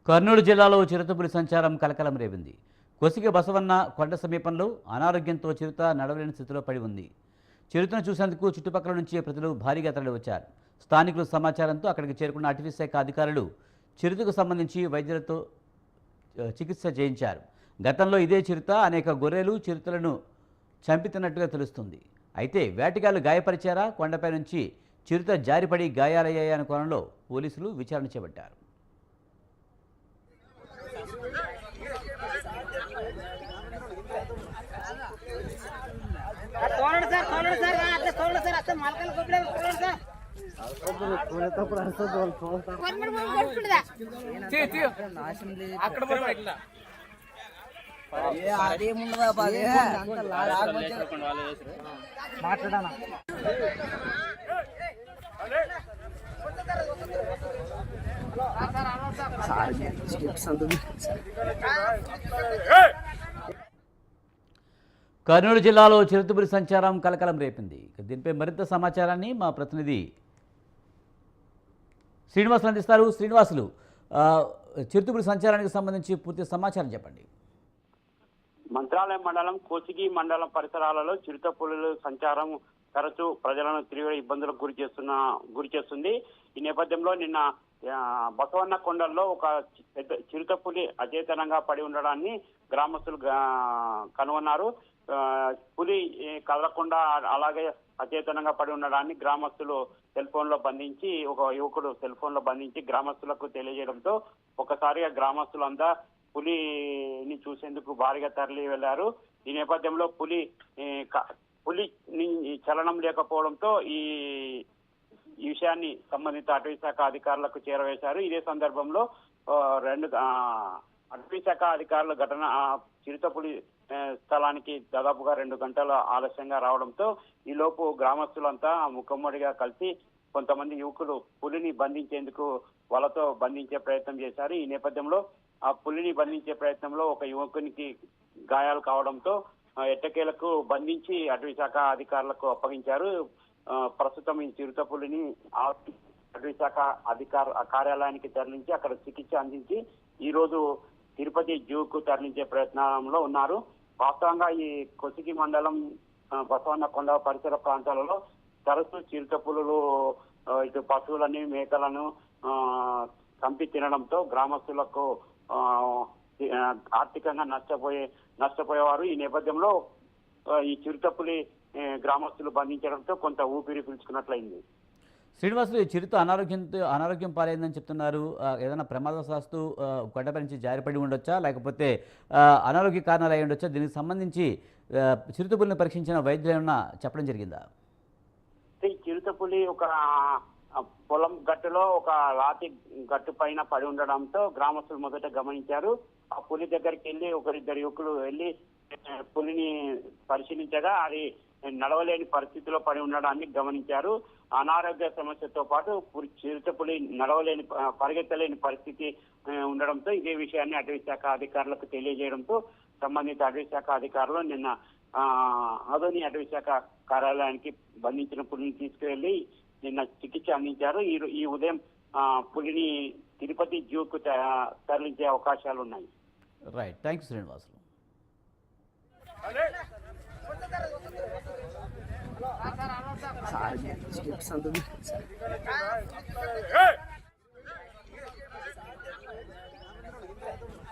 కర్నూలు జిల్లాలో చిరుతపులి సంచారం కలకలం రేపింది. కొసిగ బసవన్న కొండ సమీపంలో అనారోగ్యంతో చిరుత నడవలేని స్థితిలో పడి ఉంది. చిరుతను చూసేందుకు చుట్టుపక్కల నుంచి ప్రజలు భారీగా తరలివచ్చారు. స్థానికుల సమాచారంతో అక్కడికి చేరుకున్న అటవీ శాఖ అధికారులు చిరుతకు సంబంధించి వైద్యులతో చికిత్స చేయించారు. గతంలో ఇదే చిరుత అనేక గొర్రెలు చిరుతలను చంపితున్నట్టుగా తెలుస్తుంది. అయితే వేటగాళ్లు గాయపరిచారా, కొండపై నుంచి చిరుత జారిపడి గాయాలయ్యాయన్న కోణంలో పోలీసులు విచారణ చేపట్టారు. కర్నూలు జిల్లాలో చిరుతపులి సంచారం కలకలం రేపింది. దీనిపై మరింత సమాచారాన్ని మా ప్రతినిధి శ్రీనివాసులు అందిస్తారు. శ్రీనివాసులు, చిరుతపులి సంచారానికి సంబంధించి పూర్తి సమాచారం చెప్పండి. మంత్రాలయం మండలం కోసిగి మండలం పరిసరాలలో చిరుతపులుల సంచారం తరచూ ప్రజలను తీవ్ర ఇబ్బందులకు గురి చేస్తుంది. ఈ నేపథ్యంలో నిన్న బసవన్న కొండల్లో ఒక పెద్ద చిరుతపులి అచేతనంగా పడి ఉండడాన్ని గ్రామస్తులు కనుగొన్నారు. పులి కదలకుండా అలాగే అచేతనంగా పడి ఉండడాన్ని గ్రామస్తులు సెల్ ఫోన్ లో బంధించి, ఒక యువకుడు సెల్ ఫోన్ లో బంధించి గ్రామస్తులకు తెలియజేయడంతో ఒకసారిగా గ్రామస్తులంతా పులిని చూసేందుకు భారీగా తరలి వెళ్లారు. ఈ నేపథ్యంలో పులి చలనం లేకపోవడంతో ఈ విషయాన్ని సంబంధిత అటవీ శాఖ అధికారులకు చేరవేశారు. ఇదే సందర్భంలో అటవీ శాఖ అధికారులు చిరుతపులి స్థలానికి దాదాపుగా 2 గంటల ఆలస్యంగా రావడంతో ఈ లోపు గ్రామస్తులంతా ముఖమ్మడిగా కలిసి కొంతమంది యువకులు పులిని బంధించేందుకు వాళ్ళతో బంధించే ప్రయత్నం చేశారు. ఈ నేపథ్యంలో ఆ పులిని బంధించే ప్రయత్నంలో ఒక యువకునికి గాయాలు కావడంతో ఎట్టకేలకు బంధించి అటవీ శాఖ అధికారులకు అప్పగించారు. ప్రస్తుతం ఈ చిరుతపులిని అటవీ శాఖ కార్యాలయానికి తరలించి అక్కడ చికిత్స అందించి ఈ రోజు తిరుపతి జూకు తరలించే ప్రయత్నంలో ఉన్నారు. వాస్తవంగా ఈ కొసిగి మండలం బసవన్న కొండ పరిసర ప్రాంతాలలో తరచూ చిరుతపులులు ఇటు పశువులని మేకలను చంపి తినడంతో గ్రామస్తులకు ఆర్థికంగా నష్టపోయేవారు. ఈ నేపథ్యంలో ఈ చిరుతపులి గ్రామస్తులు బంధించడంతో కొంత ఊపిరి పీల్చుకున్నట్లయింది. శ్రీనివాసులు, ఈ చిరుత అనారోగ్యం పాలైందని చెప్తున్నారు. ఏదైనా ప్రమాదవశాత్తు కొండపై నుంచి జారిపడి ఉండొచ్చా, లేకపోతే అనారోగ్య కారణాలు అయి ఉండొచ్చా? దీనికి సంబంధించి చిరుతపులిని పరీక్షించిన వైద్యులు ఏమన్నా చెప్పడం జరిగిందా? ఈ చిరుతపులి ఒక పొలం గట్టులో ఒక రాతి గట్టు పైన పడి ఉండడంతో గ్రామస్తులు మొదట గమనించారు. ఆ పులి దగ్గరికి వెళ్ళి 1-2 యువకులు వెళ్ళి పులిని పరిశీలించగా అది నడవలేని పరిస్థితిలో పడి ఉండడాన్ని గమనించారు. అనారోగ్య సమస్యతో పాటు చిరుతపులి పరిగెత్తలేని పరిస్థితి ఉండడంతో ఇదే విషయాన్ని అటవీ శాఖ అధికారులకు తెలియజేయడంతో సంబంధిత అటవీ శాఖ అధికారులు నిన్న ఆదోని అటవీ శాఖ కార్యాలయానికి బంధించిన పులిని తీసుకువెళ్లి నిన్న చికిత్స అందించారు. ఈ ఉదయం పులిని తిరుపతి జూకు తరలించే అవకాశాలు ఉన్నాయి. Right, thank you Srinivasulu.